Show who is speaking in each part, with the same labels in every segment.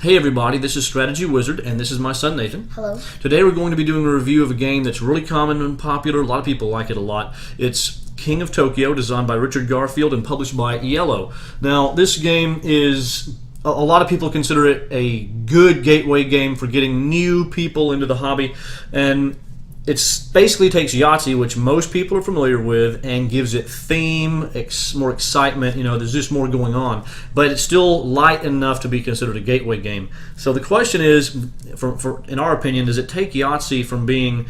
Speaker 1: Hey everybody, this is Strategywizard, and this is my son Nathan.
Speaker 2: Hello.
Speaker 1: Today we're going to be doing a review of a game that's really common and popular. A lot of people like it a lot. It's King of Tokyo, designed by Richard Garfield and published by Iello. Now, this game is, a lot of people consider it a good gateway game for getting new people into the hobby, and it basically takes Yahtzee, which most people are familiar with, and gives it theme, more excitement. You know, there's just more going on. But it's still light enough to be considered a gateway game. So the question is, in our opinion, does it take Yahtzee from being,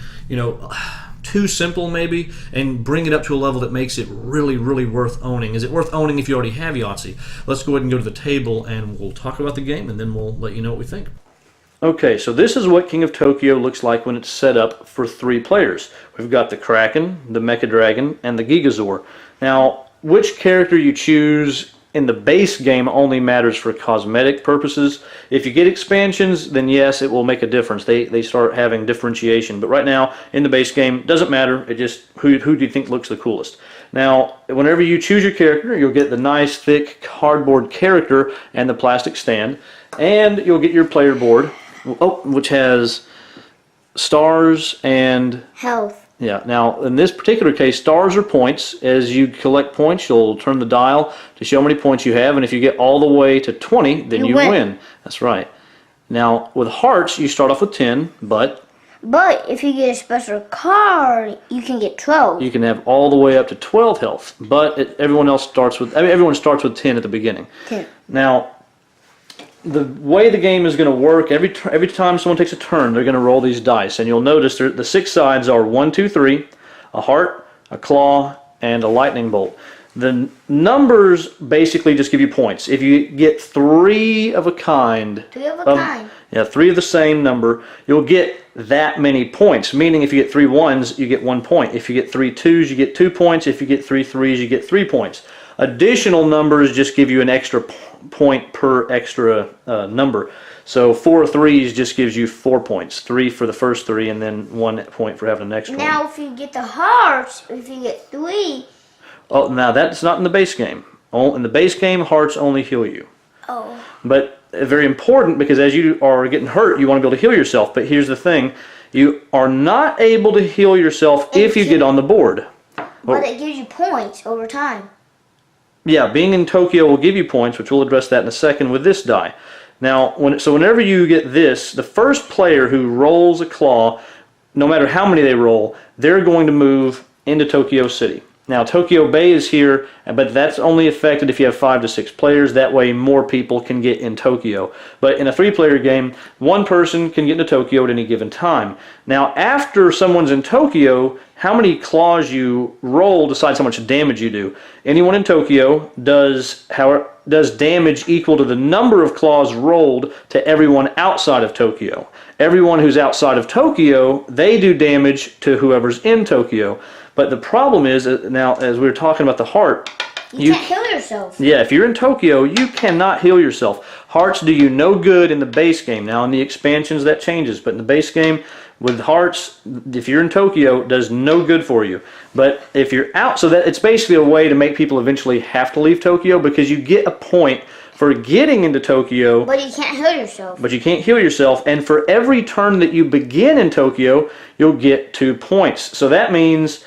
Speaker 1: too simple maybe, and bring it up to a level that makes it really, really worth owning? Is it worth owning if you already have Yahtzee? Let's go ahead and go to the table, and we'll talk about the game, and then we'll let you know what we think. Okay, so this is what King of Tokyo looks like when it's set up for 3 players. We've got the Kraken, the Mecha Dragon, and the Gigazor. Now, which character you choose in the base game only matters for cosmetic purposes. If you get expansions, then yes, it will make a difference. They start having differentiation. But right now, in the base game, doesn't matter. It just, who do you think looks the coolest? Now, whenever you choose your character, you'll get the nice, thick cardboard character and the plastic stand. And you'll get your player board, which has stars and
Speaker 2: health.
Speaker 1: Yeah, now in this particular case, stars are points. As you collect points, you'll turn the dial to show how many points you have, and if you get all the way to 20, then you win. That's right. Now, with hearts, you start off with 10, but
Speaker 2: if you get a special card, you can get 12.
Speaker 1: You can have all the way up to 12 health, but everyone starts with 10 at the beginning.
Speaker 2: 10.
Speaker 1: Now, the way the game is going to work, every time someone takes a turn, they're going to roll these dice, and you'll notice the 6 sides are 1, 2, 3, a heart, a claw, and a lightning bolt. The numbers basically just give you points. If you get 3 of a kind,
Speaker 2: 3 of a kind.
Speaker 1: Yeah, 3 of the same number, you'll get that many points. Meaning, if you get 3 1s, you get 1 point. If you get 3 2s, you get 2 points. If you get 3 3s, you get 3 points. Additional numbers just give you an extra point per extra number. So 4 3s just gives you 4 points. 3 for the first 3, and then 1 point for having the next one.
Speaker 2: Now, if you get the hearts, if you get 3.
Speaker 1: Oh, now that's not in the base game. In the base game, hearts only heal you.
Speaker 2: Oh.
Speaker 1: But very important, because as you are getting hurt, you want to be able to heal yourself. But here's the thing: you are not able to heal yourself if you get on the board.
Speaker 2: But it gives you points over time.
Speaker 1: Yeah, being in Tokyo will give you points, which we'll address that in a second with this die. Now, whenever you get this, the first player who rolls a claw, no matter how many they roll, they're going to move into Tokyo City. Now, Tokyo Bay is here, but that's only affected if you have 5 to 6 players. That way, more people can get in Tokyo. But in a 3-player game, 1 person can get into Tokyo at any given time. Now, after someone's in Tokyo, how many claws you roll decides how much damage you do. Anyone in Tokyo does damage equal to the number of claws rolled to everyone outside of Tokyo. Everyone who's outside of Tokyo, they do damage to whoever's in Tokyo. But the problem is, now, as we were talking about the heart,
Speaker 2: you can't heal yourself.
Speaker 1: Yeah, if you're in Tokyo, you cannot heal yourself. Hearts do you no good in the base game. Now, in the expansions, that changes. But in the base game, with hearts, if you're in Tokyo, it does no good for you. But if you're out, so that it's basically a way to make people eventually have to leave Tokyo, because you get a point for getting into Tokyo.
Speaker 2: But you can't heal yourself.
Speaker 1: But you can't heal yourself, and for every turn that you begin in Tokyo, you'll get 2 points. So that means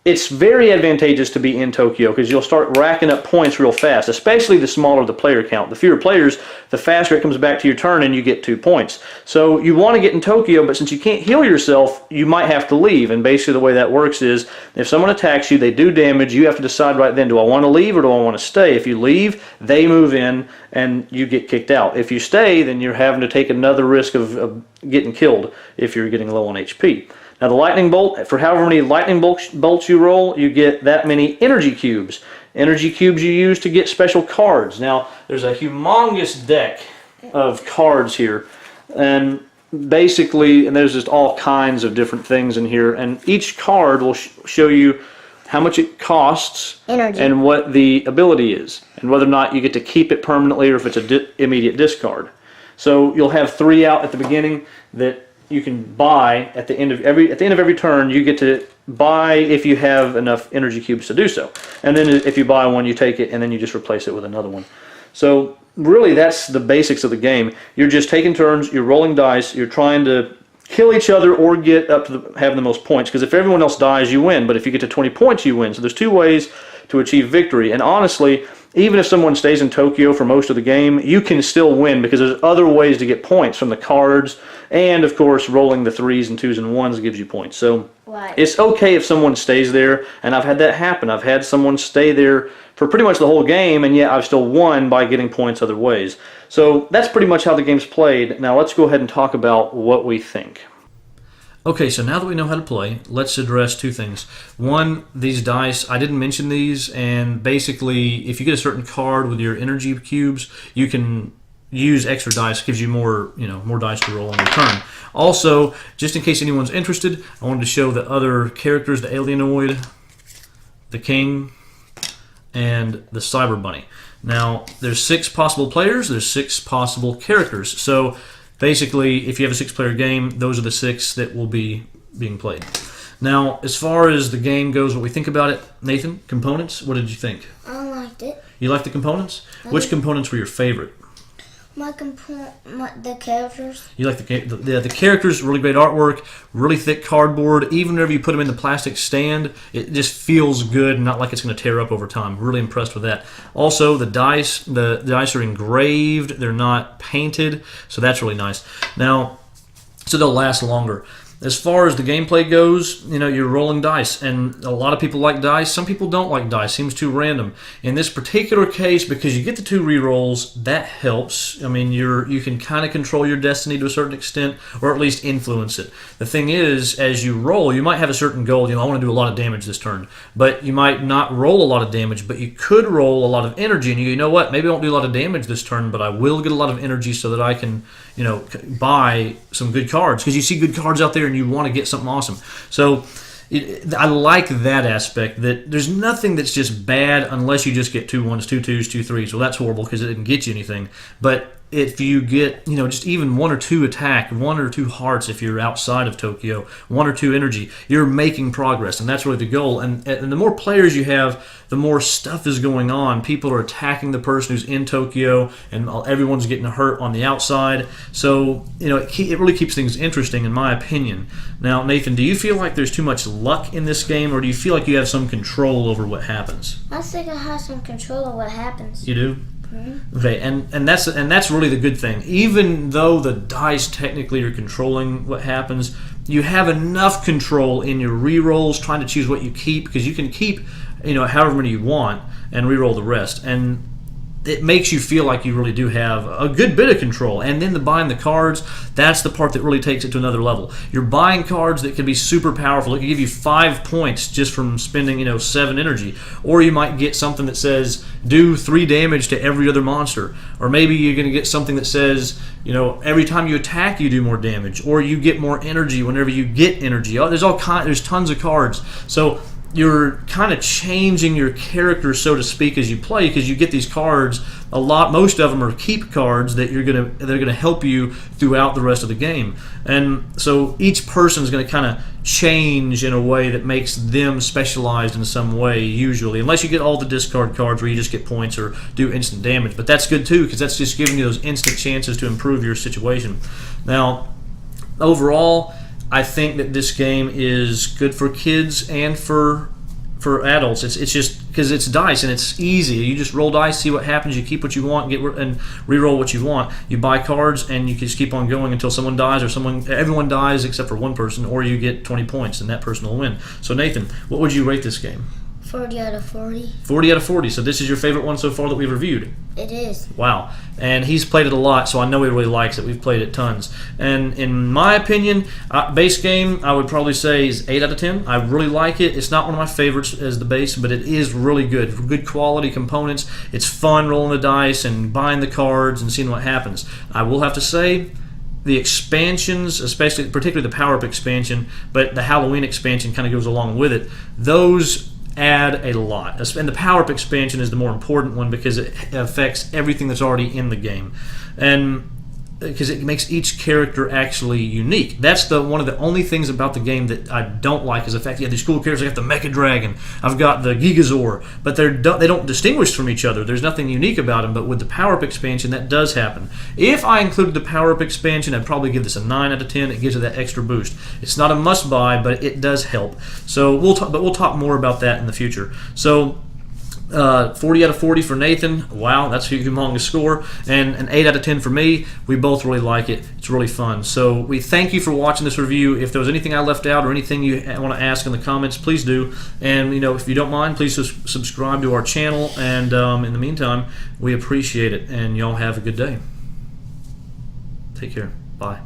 Speaker 1: it's very advantageous to be in Tokyo, because you'll start racking up points real fast, especially the smaller the player count. The fewer players, the faster it comes back to your turn, and you get 2 points. So you want to get in Tokyo, but since you can't heal yourself, you might have to leave. And basically the way that works is, if someone attacks you, they do damage, you have to decide right then, do I want to leave or do I want to stay? If you leave, they move in, and you get kicked out. If you stay, then you're having to take another risk of getting killed if you're getting low on HP. Now, the lightning bolt, for however many lightning bolts you roll, you get that many energy cubes. Energy cubes you use to get special cards. Now, there's a humongous deck of cards here, and basically, and there's just all kinds of different things in here, and each card will show you how much it costs
Speaker 2: energy,
Speaker 1: and what the ability is, and whether or not you get to keep it permanently or if it's an immediate discard. So you'll have 3 out at the beginning that you can buy at the end of every turn. You get to buy if you have enough energy cubes to do so, and then if you buy one, you take it and then you just replace it with another one. So really that's the basics of the game. You're just taking turns, you're rolling dice, you're trying to kill each other or get up to having the most points, because if everyone else dies, you win, but if you get to 20 points, you win. So there's two ways to achieve victory, and honestly, even if someone stays in Tokyo for most of the game, you can still win because there's other ways to get points from the cards, and of course rolling the 3s and 2s and 1s gives you points. So it's okay if someone stays there, and I've had that happen. I've had someone stay there for pretty much the whole game, and yet I've still won by getting points other ways. So that's pretty much how the game's played. Now let's go ahead and talk about what we think. Okay, so now that we know how to play, let's address two things. One, these dice, I didn't mention these, and basically, if you get a certain card with your energy cubes, you can use extra dice, gives you more dice to roll on your turn. Also, just in case anyone's interested, I wanted to show the other characters, the Alienoid, the King, and the Cyber Bunny. Now, there's 6 possible players, there's 6 possible characters, so basically, if you have a 6-player game, those are the 6 that will be being played. Now, as far as the game goes, what we think about it, Nathan, components, what did you think?
Speaker 2: I liked it.
Speaker 1: You liked the components? Which components were your favorite?
Speaker 2: The characters.
Speaker 1: You like the characters, really great artwork, really thick cardboard. Even whenever you put them in the plastic stand, it just feels good, not like it's going to tear up over time. Really impressed with that. Also, the dice are engraved. They're not painted, so that's really nice. Now, so they'll last longer. As far as the gameplay goes, you're rolling dice, and a lot of people like dice. Some people don't like dice. Seems too random. In this particular case, because you get the 2 rerolls, that helps. I mean, you can kind of control your destiny to a certain extent, or at least influence it. The thing is, as you roll, you might have a certain goal. I want to do a lot of damage this turn, but you might not roll a lot of damage, but you could roll a lot of energy, and you know what? Maybe I won't do a lot of damage this turn, but I will get a lot of energy so that I can, buy some good cards, because you see good cards out there and you want to get something awesome. So I like that aspect, that there's nothing that's just bad unless you just get 2 1s, 2 2s, 2 3s. Well, that's horrible because it didn't get you anything. But if you get, just even 1 or 2 attack, 1 or 2 hearts if you're outside of Tokyo, 1 or 2 energy, you're making progress, and that's really the goal. And the more players you have, the more stuff is going on. People are attacking the person who's in Tokyo, and everyone's getting hurt on the outside. So, it really keeps things interesting, in my opinion. Now, Nathan, do you feel like there's too much luck in this game, or do you feel like you have some control over what happens?
Speaker 2: I think I have some control of what happens.
Speaker 1: You do? Okay, and that's really the good thing. Even though the dice technically are controlling what happens, you have enough control in your rerolls, trying to choose what you keep, because you can keep however many you want and reroll the rest, and it makes you feel like you really do have a good bit of control. And then buying the cards, that's the part that really takes it to another level. You're buying cards that can be super powerful. It can give you 5 points just from spending 7 energy. Or you might get something that says do 3 damage to every other monster. Or maybe you're going to get something that says every time you attack you do more damage. Or you get more energy whenever you get energy. There's tons of cards. So you're kind of changing your character, so to speak, as you play, because you get these cards. Most of them are keep cards that they're gonna help you throughout the rest of the game. And so each person is going to kind of change in a way that makes them specialized in some way, usually, unless you get all the discard cards where you just get points or do instant damage. But that's good too, because that's just giving you those instant chances to improve your situation. Now, overall, I think that this game is good for kids and for adults. It's just because it's dice and it's easy. You just roll dice, see what happens. You keep what you want, and re-roll what you want. You buy cards and you just keep on going until someone dies, or everyone dies except for one person, or you get 20 points and that person will win. So Nathan, what would you rate this game?
Speaker 2: 40 out of 40.
Speaker 1: 40 out of 40. So this is your favorite one so far that we've reviewed?
Speaker 2: It is.
Speaker 1: Wow. And he's played it a lot, so I know he really likes it. We've played it tons. And in my opinion, base game, I would probably say is 8 out of 10. I really like it. It's not one of my favorites as the base, but it is really good. Good quality components. It's fun rolling the dice and buying the cards and seeing what happens. I will have to say, the expansions, particularly the power-up expansion, but the Halloween expansion kind of goes along with it. Those add a lot, and the power-up expansion is the more important one because it affects everything that's already in the game. And because it makes each character actually unique. That's one of the only things about the game that I don't like is the fact you have these cool characters. I got the Mecha Dragon, I've got the Gigazor, but they don't distinguish from each other. There's nothing unique about them. But with the Power Up expansion, that does happen. If I included the Power Up expansion, I'd probably give this a 9 out of 10. It gives it that extra boost. It's not a must buy, but it does help. So we'll talk more about that in the future. So. 40 out of 40 for Nathan. Wow, that's a humongous score. And an 8 out of 10 for me. We both really like it. It's really fun. So we thank you for watching this review. If there was anything I left out or anything you want to ask in the comments, please do. And if you don't mind, please subscribe to our channel. And in the meantime, we appreciate it. And y'all have a good day. Take care. Bye.